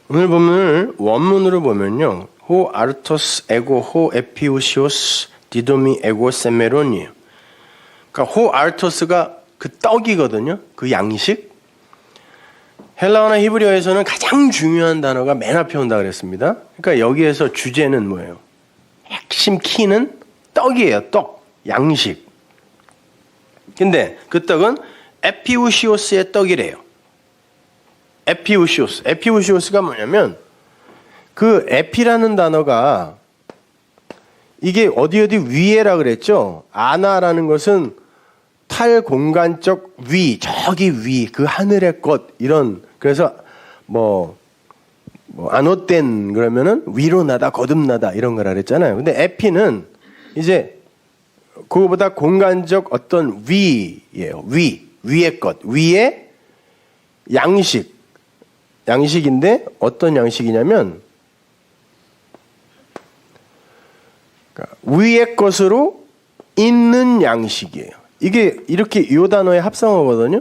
오늘 본문을 원문으로 보면요. 호 아르토스 에고 호 에피우시오스 디도미 에고 세메론이에요. 그러니까 호 아르토스가 그 떡이거든요. 그 양식. 헬라어나 히브리어에서는 가장 중요한 단어가 맨 앞에 온다 그랬습니다. 그러니까 여기에서 주제는 뭐예요? 핵심 키는 떡이에요. 떡. 양식. 근데 그 떡은 에피우시오스의 떡이래요. 에피우시오스. 에피우시오스가 뭐냐면 그 에피라는 단어가 이게 어디 위에라 그랬죠? 아나라는 것은 탈공간적 위, 저기 위, 그 하늘의 것 이런 그래서 뭐 안옷된 그러면은 위로 나다 거듭나다 이런 거라 그랬잖아요. 근데 에피는 이제 그거보다 공간적 어떤 위예요. 위의 것, 위의 양식인데 어떤 양식이냐면 위의 것으로 있는 양식이에요. 이게 이렇게 이 단어의 합성어거든요.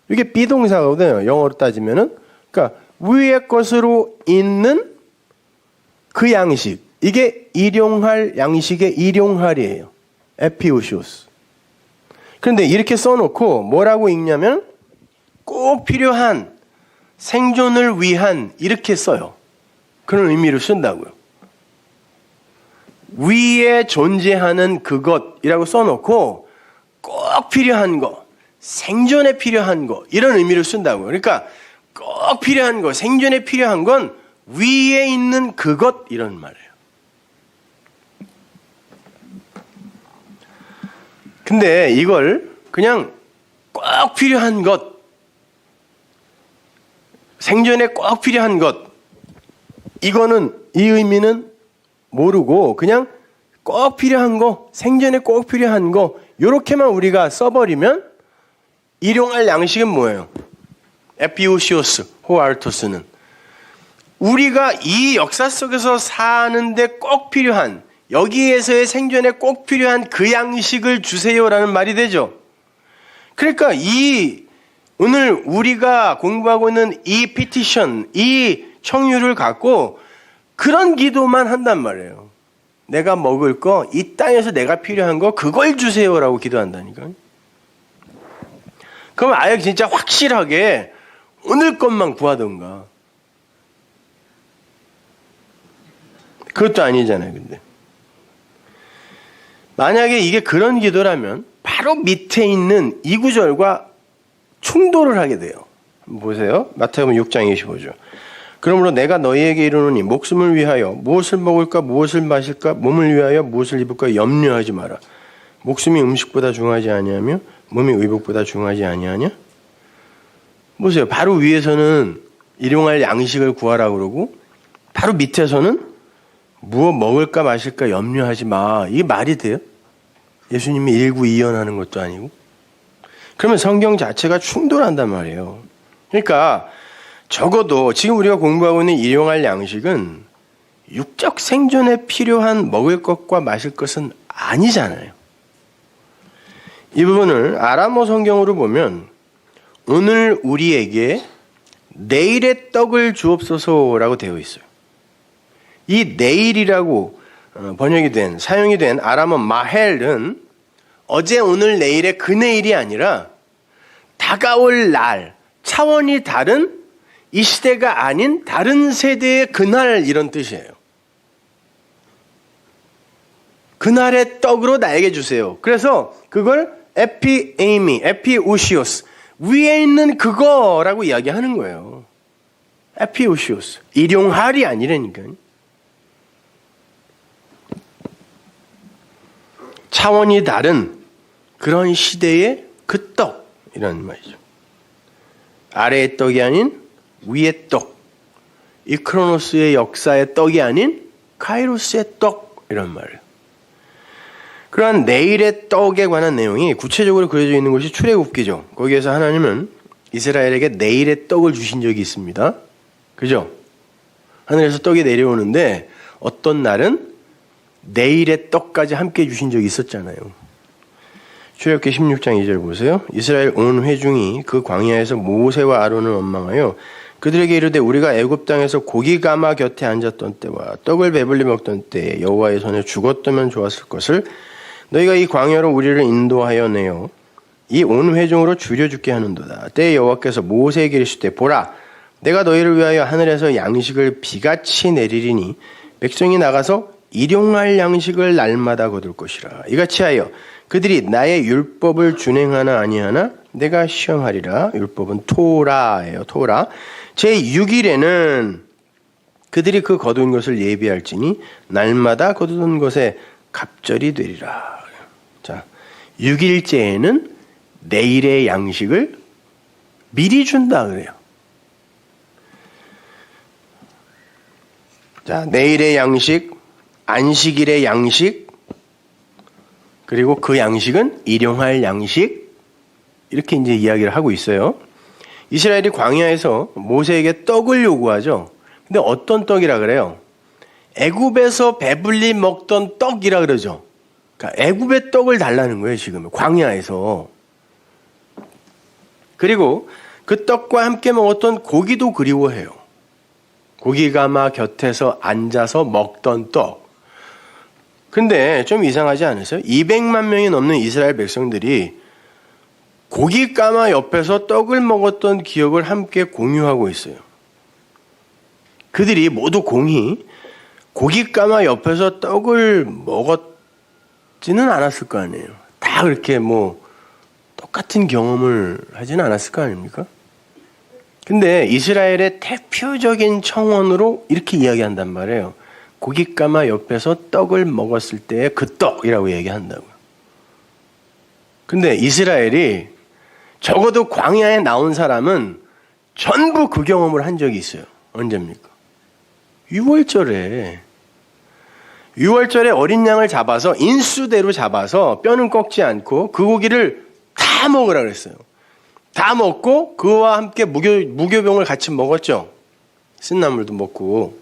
이게 비동사거든요. 영어로 따지면은. 그러니까 위의 것으로 있는 그 양식. 이게 일용할 양식의 일용할이에요. 에피우시오스. 그런데 이렇게 써놓고 뭐라고 읽냐면 꼭 필요한 생존을 위한 이렇게 써요. 그런 의미로 쓴다고요. 위에 존재하는 그것이라고 써놓고 꼭 필요한 거, 생존에 필요한 거 이런 의미로 쓴다고요. 그러니까 꼭 필요한 거, 생존에 필요한 건 위에 있는 그것 이런 말이에요. 근데 이걸 그냥 꼭 필요한 것, 생존에 꼭 필요한 것 이거는 이 의미는 모르고 그냥 꼭 필요한 거, 생존에 꼭 필요한 거 이렇게만 우리가 써버리면 일용할 양식은 뭐예요? 에피우시오스, 호아르토스는 우리가 이 역사 속에서 사는데 꼭 필요한 여기에서의 생존에 꼭 필요한 그 양식을 주세요라는 말이 되죠. 그러니까 오늘 우리가 공부하고 있는 이 피티션, 이 청유를 갖고 그런 기도만 한단 말이에요. 내가 먹을 거, 이 땅에서 내가 필요한 거 그걸 주세요라고 기도한다니까요. 그럼 아예 진짜 확실하게 오늘 것만 구하던가. 그것도 아니잖아요, 근데. 만약에 이게 그런 기도라면 바로 밑에 있는 이 구절과 충돌을 하게 돼요. 보세요. 마태복음 6장 25절. 그러므로 내가 너희에게 이르노니 목숨을 위하여 무엇을 먹을까 무엇을 마실까 몸을 위하여 무엇을 입을까 염려하지 마라. 목숨이 음식보다 중하지 아니하며 몸이 의복보다 중하지 아니하냐? 보세요. 바로 위에서는 일용할 양식을 구하라 그러고 바로 밑에서는 무엇 먹을까 마실까 염려하지 마. 이게 말이 돼요? 예수님이 일구이연하는 것도 아니고. 그러면 성경 자체가 충돌한단 말이에요. 그러니까 적어도 지금 우리가 공부하고 있는 일용할 양식은 육적 생존에 필요한 먹을 것과 마실 것은 아니잖아요. 이 부분을 아람어 성경으로 보면 오늘 우리에게 내일의 떡을 주옵소서라고 되어 있어요. 이 내일이라고 사용이 된 아람어 마헬은 어제 오늘 내일의 그 내일이 아니라 다가올 날, 차원이 다른 이 시대가 아닌 다른 세대의 그날 이런 뜻이에요. 그날의 떡으로 나에게 주세요. 그래서 그걸 에피우시오스 위에 있는 그거라고 이야기하는 거예요. 에피우시오스 일용할이 아니라니까요. 차원이 다른 그런 시대의 그 떡 이런 말이죠. 아래의 떡이 아닌 위의 떡. 이 크로노스의 역사의 떡이 아닌 카이로스의 떡 이런 말이에요. 그러한 내일의 떡에 관한 내용이 구체적으로 그려져 있는 것이 출애굽기죠. 거기에서 하나님은 이스라엘에게 내일의 떡을 주신 적이 있습니다. 그죠? 하늘에서 떡이 내려오는데 어떤 날은 내일의 떡까지 함께 주신 적이 있었잖아요. 출애굽기 16장 2절 보세요. 이스라엘 온 회중이 그 광야에서 모세와 아론을 원망하여 그들에게 이르되 우리가 애굽 땅에서 고기 가마 곁에 앉았던 때와 떡을 배불리 먹던 때에 여호와의 손에 죽었다면 좋았을 것을 너희가 이 광야로 우리를 인도하여 내어 이 온 회중으로 죽여 죽게 하는도다. 때에 여호와께서 모세에게 이르시되 보라 내가 너희를 위하여 하늘에서 양식을 비같이 내리리니 백성이 나가서 일용할 양식을 날마다 거둘 것이라. 이같이 하여 그들이 나의 율법을 준행하나 아니하나 내가 시험하리라. 율법은 토라예요. 토라. 제6일에는 그들이 그 거둔 것을 예비할지니 날마다 거두던 것에 갑절이 되리라. 자, 6일째에는 내일의 양식을 미리 준다 그래요. 자, 내일의 양식, 안식일의 양식, 그리고 그 양식은 일용할 양식, 이렇게 이제 이야기를 하고 있어요. 이스라엘이 광야에서 모세에게 떡을 요구하죠. 근데 어떤 떡이라 그래요? 애굽에서 배불리 먹던 떡이라 그러죠. 그러니까 애굽의 떡을 달라는 거예요, 지금 광야에서. 그리고 그 떡과 함께 먹었던 고기도 그리워해요. 고기가마 곁에서 앉아서 먹던 떡. 근데 좀 이상하지 않으세요? 200만 명이 넘는 이스라엘 백성들이 고기가마 옆에서 떡을 먹었던 기억을 함께 공유하고 있어요. 그들이 모두 공히 고기가마 옆에서 떡을 먹었지는 않았을 거 아니에요. 다 그렇게 똑같은 경험을 하지는 않았을 거 아닙니까? 근데 이스라엘의 대표적인 청원으로 이렇게 이야기한단 말이에요. 고깃가마 옆에서 떡을 먹었을 때의 그 떡이라고 얘기한다고요. 근데 이스라엘이 적어도 광야에 나온 사람은 전부 그 경험을 한 적이 있어요. 언제입니까? 6월절에 어린 양을 잡아서 인수대로 잡아서 뼈는 꺾지 않고 그 고기를 다 먹으라 그랬어요. 다 먹고 그와 함께 무교병을 같이 먹었죠. 쓴나물도 먹고.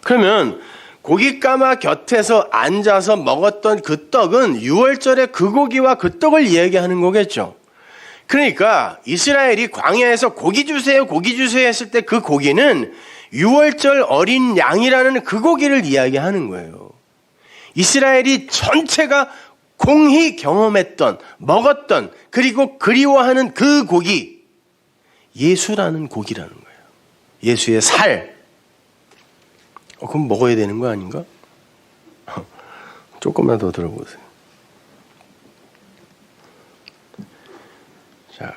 그러면 고깃가마 곁에서 앉아서 먹었던 그 떡은 6월절에 그 고기와 그 떡을 이야기하는 거겠죠. 그러니까 이스라엘이 광야에서 고기 주세요 했을 때 그 고기는 6월절 어린 양이라는 그 고기를 이야기하는 거예요. 이스라엘이 전체가 공히 경험했던, 먹었던, 그리고 그리워하는 그 고기, 예수라는 고기라는 거예요. 예수의 살. 그럼 먹어야 되는 거 아닌가? 조금만 더 들어보세요. 자,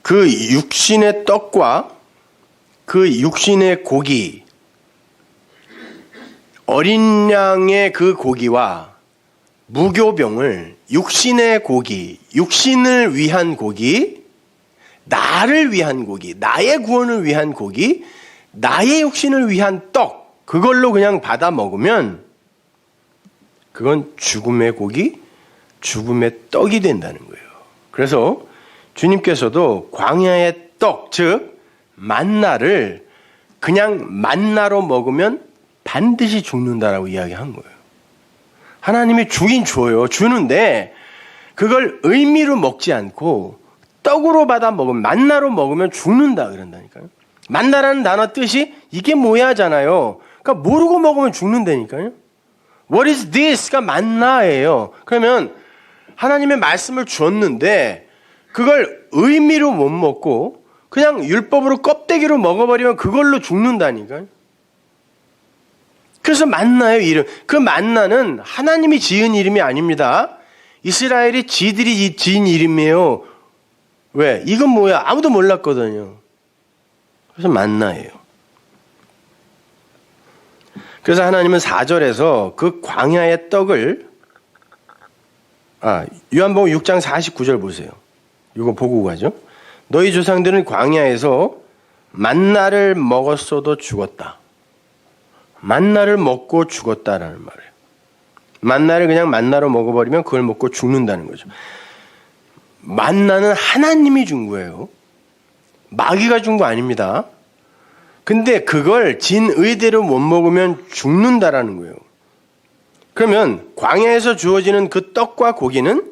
그 육신의 떡과 그 육신의 고기, 어린 양의 그 고기와 무교병을 육신의 고기, 육신을 위한 고기, 나를 위한 고기, 나의 구원을 위한 고기, 나의 육신을 위한 떡, 그걸로 그냥 받아 먹으면 그건 죽음의 고기, 죽음의 떡이 된다는 거예요. 그래서 주님께서도 광야의 떡, 즉 만나를 그냥 만나로 먹으면 반드시 죽는다라고 이야기한 거예요. 하나님이 주긴 줘요. 주는데 그걸 의미로 먹지 않고 떡으로 받아 먹으면, 만나로 먹으면 죽는다 그런다니까요. 만나라는 단어 뜻이 이게 뭐야잖아요. 그러니까 모르고 먹으면 죽는다니까요. What is this?가 만나예요. 그러면 하나님의 말씀을 주었는데 그걸 의미로 못 먹고 그냥 율법으로 껍데기로 먹어버리면 그걸로 죽는다니까요. 그래서 만나의 이름, 그 만나는 하나님이 지은 이름이 아닙니다. 이스라엘이 지들이 지은 이름이에요. 왜? 이건 뭐야? 아무도 몰랐거든요. 그래서 만나예요. 그래서 하나님은 4절에서 그 광야의 떡을, 요한복음 6장 49절 보세요. 이거 보고 가죠. 너희 조상들은 광야에서 만나를 먹었어도 죽었다. 만나를 먹고 죽었다라는 말이에요. 만나를 그냥 만나로 먹어버리면 그걸 먹고 죽는다는 거죠. 만나는 하나님이 준 거예요. 마귀가 준 거 아닙니다. 근데 그걸 진의대로 못 먹으면 죽는다라는 거예요. 그러면 광야에서 주어지는 그 떡과 고기는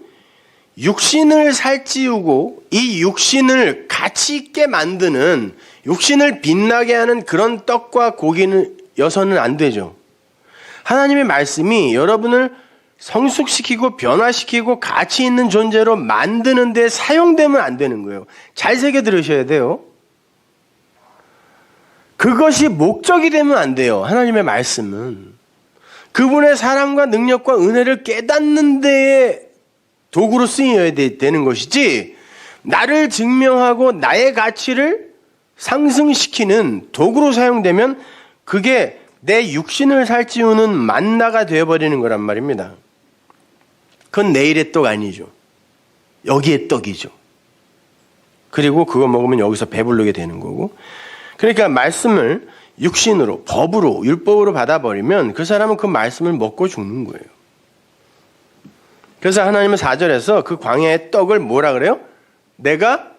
육신을 살찌우고 이 육신을 가치 있게 만드는, 육신을 빛나게 하는 그런 떡과 고기는 여서는 안 되죠. 하나님의 말씀이 여러분을 성숙시키고 변화시키고 가치 있는 존재로 만드는 데 사용되면 안 되는 거예요. 잘 새겨 들으셔야 돼요. 그것이 목적이 되면 안 돼요. 하나님의 말씀은 그분의 사랑과 능력과 은혜를 깨닫는 데에 도구로 쓰여야 되는 것이지, 나를 증명하고 나의 가치를 상승시키는 도구로 사용되면 그게 내 육신을 살찌우는 만나가 되어버리는 거란 말입니다. 그건 내일의 떡 아니죠. 여기의 떡이죠. 그리고 그거 먹으면 여기서 배부르게 되는 거고. 그러니까 말씀을 육신으로, 법으로, 율법으로 받아버리면 그 사람은 그 말씀을 먹고 죽는 거예요. 그래서 하나님은 4절에서 그 광야의 떡을 뭐라 그래요? 내가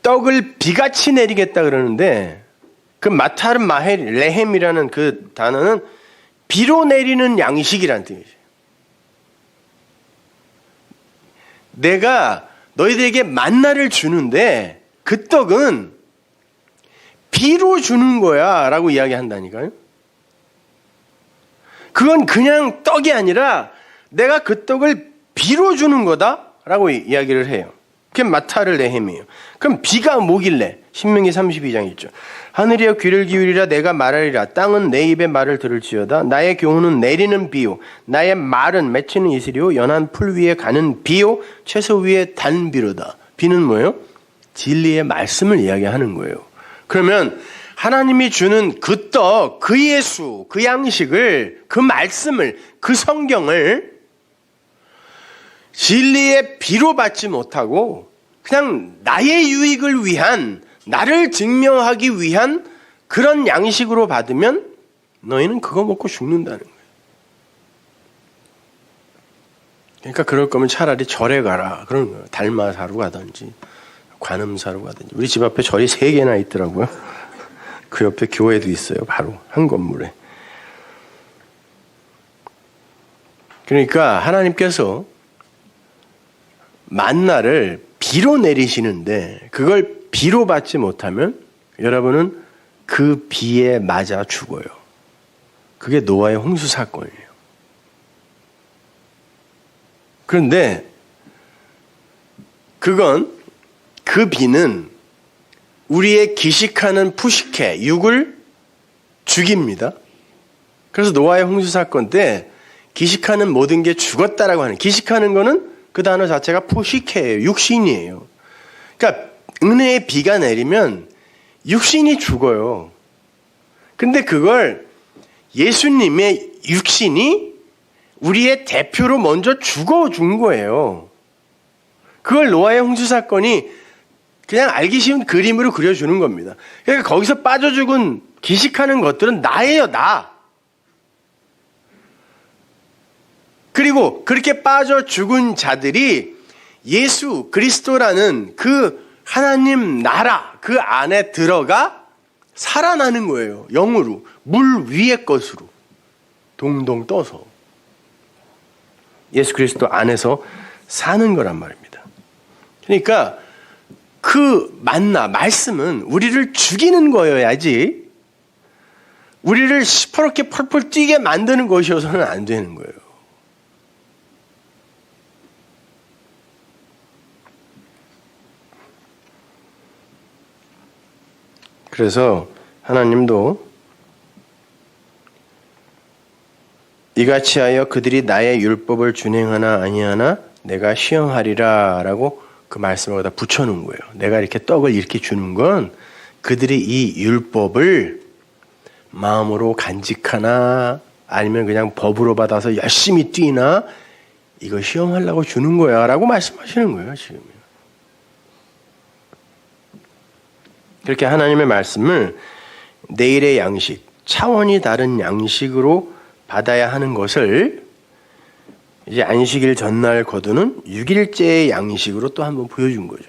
떡을 비같이 내리겠다 그러는데, 그 마타르 마헬 레헴이라는 그 단어는 비로 내리는 양식이라는 뜻이에요. 내가 너희들에게 만나를 주는데 그 떡은 비로 주는 거야 라고 이야기한다니까요. 그건 그냥 떡이 아니라 내가 그 떡을 비로 주는 거다 라고 이야기를 해요. 그게 마타르 레헴이에요. 그럼 비가 뭐길래? 신명기 32장 있죠. 하늘이여 귀를 기울이라 내가 말하리라. 땅은 내 입의 말을 들을지어다. 나의 교훈은 내리는 비요, 나의 말은 맺히는 이슬이요, 연한 풀 위에 가는 비요, 채소 위에 단 비로다. 비는 뭐예요? 진리의 말씀을 이야기하는 거예요. 그러면 하나님이 주는 그 떡, 그 예수, 그 양식을, 그 말씀을, 그 성경을 진리의 비로 받지 못하고 그냥 나의 유익을 위한, 나를 증명하기 위한 그런 양식으로 받으면 너희는 그거 먹고 죽는다는 거예요. 그러니까 그럴 거면 차라리 절에 가라 그런 거예요. 달마사로 가든지 관음사로 가든지. 우리 집 앞에 절이 3개나 있더라고요. 그 옆에 교회도 있어요. 바로 한 건물에. 그러니까 하나님께서 만나를 비로 내리시는데 그걸 비로 받지 못하면 여러분은 그 비에 맞아 죽어요. 그게 노아의 홍수 사건이에요. 그런데 그 비는 우리의 기식하는 푸시케, 육을 죽입니다. 그래서 노아의 홍수 사건 때 기식하는 모든 게 죽었다라고 하는, 기식하는 거는 그 단어 자체가 푸시케예요. 육신이에요. 그러니까 은혜의 비가 내리면 육신이 죽어요. 근데 그걸 예수님의 육신이 우리의 대표로 먼저 죽어준 거예요. 그걸 노아의 홍수 사건이 그냥 알기 쉬운 그림으로 그려주는 겁니다. 그러니까 거기서 빠져 죽은 기식하는 것들은 나예요, 나. 그리고 그렇게 빠져 죽은 자들이 예수 그리스도라는 그 하나님 나라 그 안에 들어가 살아나는 거예요. 영으로, 물 위의 것으로 동동 떠서 예수 그리스도 안에서 사는 거란 말입니다. 그러니까 그 만나, 말씀은 우리를 죽이는 거여야지 우리를 시퍼렇게 펄펄 뛰게 만드는 것이어서는 안 되는 거예요. 그래서 하나님도 이같이 하여 그들이 나의 율법을 준행하나 아니하나 내가 시험하리라 라고 그 말씀을 거기다 붙여놓은 거예요. 내가 이렇게 떡을 이렇게 주는 건 그들이 이 율법을 마음으로 간직하나 아니면 그냥 법으로 받아서 열심히 뛰나 이거 시험하려고 주는 거야 라고 말씀하시는 거예요. 지금 그렇게 하나님의 말씀을 내일의 양식, 차원이 다른 양식으로 받아야 하는 것을 이제 안식일 전날 거두는 6일째의 양식으로 또 한번 보여준 거죠.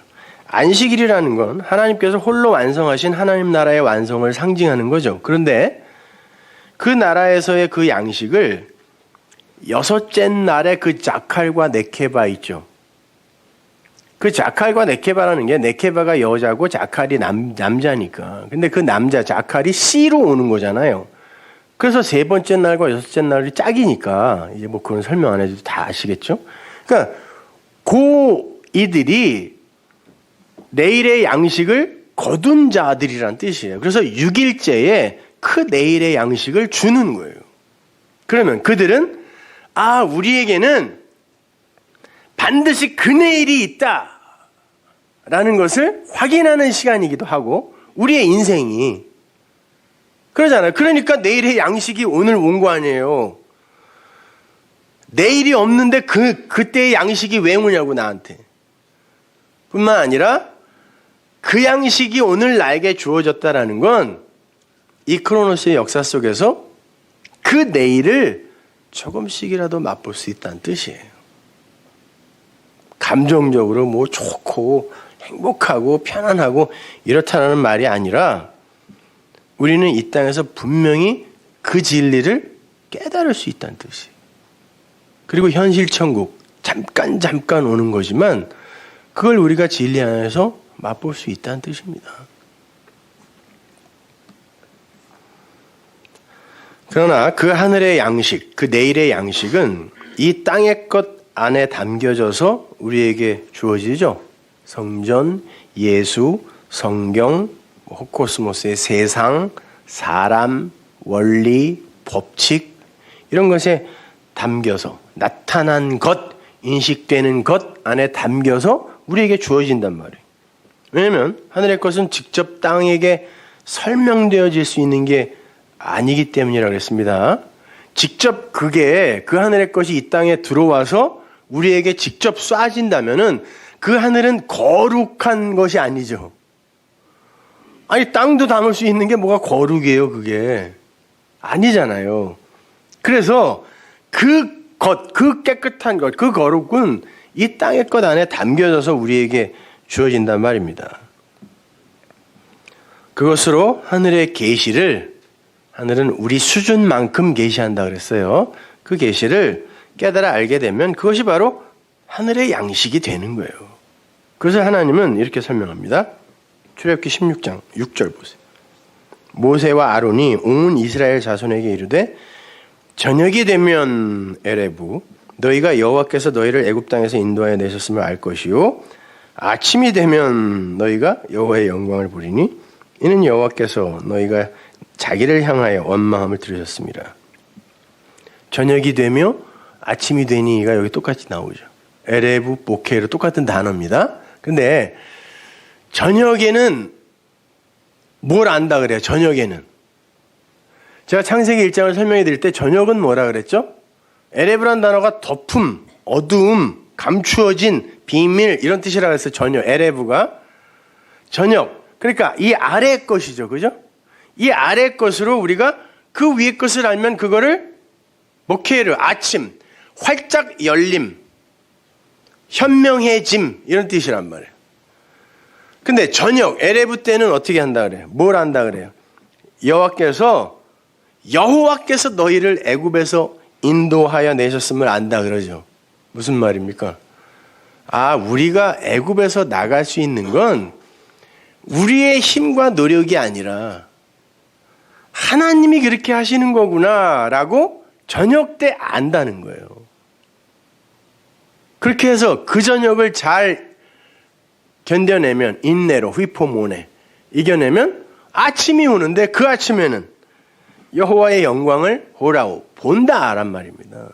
안식일이라는 건 하나님께서 홀로 완성하신 하나님 나라의 완성을 상징하는 거죠. 그런데 그 나라에서의 그 양식을 6째 날에 그 자칼과 네케바 있죠. 그 자칼과 네케바라는 게 네케바가 여자고 자칼이 남자니까. 근데 그 남자 자칼이 씨로 오는 거잖아요. 그래서 3번째 날과 6째 날이 짝이니까 이제 뭐 그런 설명 안 해도 다 아시겠죠? 그러니까 이들이 내일의 양식을 거둔 자들이란 뜻이에요. 그래서 6일째에 그 내일의 양식을 주는 거예요. 그러면 그들은 우리에게는 반드시 그 내일이 있다라는 것을 확인하는 시간이기도 하고 우리의 인생이 그러잖아요. 그러니까 내일의 양식이 오늘 온 거 아니에요. 내일이 없는데 그때의 양식이 왜 오냐고 나한테. 뿐만 아니라 그 양식이 오늘 나에게 주어졌다라는 건 이 크로노스의 역사 속에서 그 내일을 조금씩이라도 맛볼 수 있다는 뜻이에요. 감정적으로 뭐 좋고 행복하고 편안하고 이렇다는 말이 아니라 우리는 이 땅에서 분명히 그 진리를 깨달을 수 있다는 뜻이에요. 그리고 현실 천국 잠깐 오는 거지만 그걸 우리가 진리 안에서 맛볼 수 있다는 뜻입니다. 그러나 그 하늘의 양식, 그 내일의 양식은 이 땅의 것 안에 담겨져서 우리에게 주어지죠. 성전, 예수, 성경, 호코스모스의 세상, 사람, 원리, 법칙 이런 것에 담겨서 나타난 것, 인식되는 것 안에 담겨서 우리에게 주어진단 말이에요. 왜냐하면 하늘의 것은 직접 땅에게 설명되어질 수 있는 게 아니기 때문이라고 했습니다. 직접 그게 그 하늘의 것이 이 땅에 들어와서 우리에게 직접 쏴진다면은 그 하늘은 거룩한 것이 아니죠. 아니 땅도 담을 수 있는 게 뭐가 거룩이에요, 그게. 아니잖아요. 그래서 그 깨끗한 것, 그 거룩은 이 땅의 것 안에 담겨져서 우리에게 주어진단 말입니다. 그것으로 하늘의 계시를 하늘은 우리 수준만큼 계시한다 그랬어요. 그 계시를 깨달아 알게 되면 그것이 바로 하늘의 양식이 되는 거예요. 그래서 하나님은 이렇게 설명합니다. 출애굽기 16장 6절 보세요. 모세와 아론이 온 이스라엘 자손에게 이르되 저녁이 되면 에레부 너희가 여호와께서 너희를 애굽 땅에서 인도하여 내셨음을 알 것이요 아침이 되면 너희가 여호와의 영광을 보리니 이는 여호와께서 너희가 자기를 향하여 원망함을 들으셨습니다. 저녁이 되며 아침이 되니가 여기 똑같이 나오죠. 에레부, 보케로 똑같은 단어입니다. 근데 저녁에는 뭘 안다 그래요? 저녁에는. 제가 창세기 1장을 설명해 드릴 때 저녁은 뭐라 그랬죠? 에레부란 단어가 덮음, 어두움, 감추어진, 비밀 이런 뜻이라고 했어요. 저녁, 에레부가. 저녁. 그러니까 이 아래 것이죠. 그죠? 이 아래 것으로 우리가 그 위에 것을 알면 그거를 모케르, 아침, 활짝 열림, 현명해짐 이런 뜻이란 말이에요. 근데 저녁, 에레부 때는 어떻게 한다 그래요? 뭘 한다 그래요? 여호와께서 너희를 애굽에서 인도하여 내셨음을 안다 그러죠. 무슨 말입니까? 우리가 애굽에서 나갈 수 있는 건 우리의 힘과 노력이 아니라 하나님이 그렇게 하시는 거구나라고 저녁 때 안다는 거예요. 그렇게 해서 그 저녁을 잘 견뎌내면 인내로 휘포모네 이겨내면 아침이 오는데 그 아침에는 여호와의 영광을 보라오 본다란 말입니다.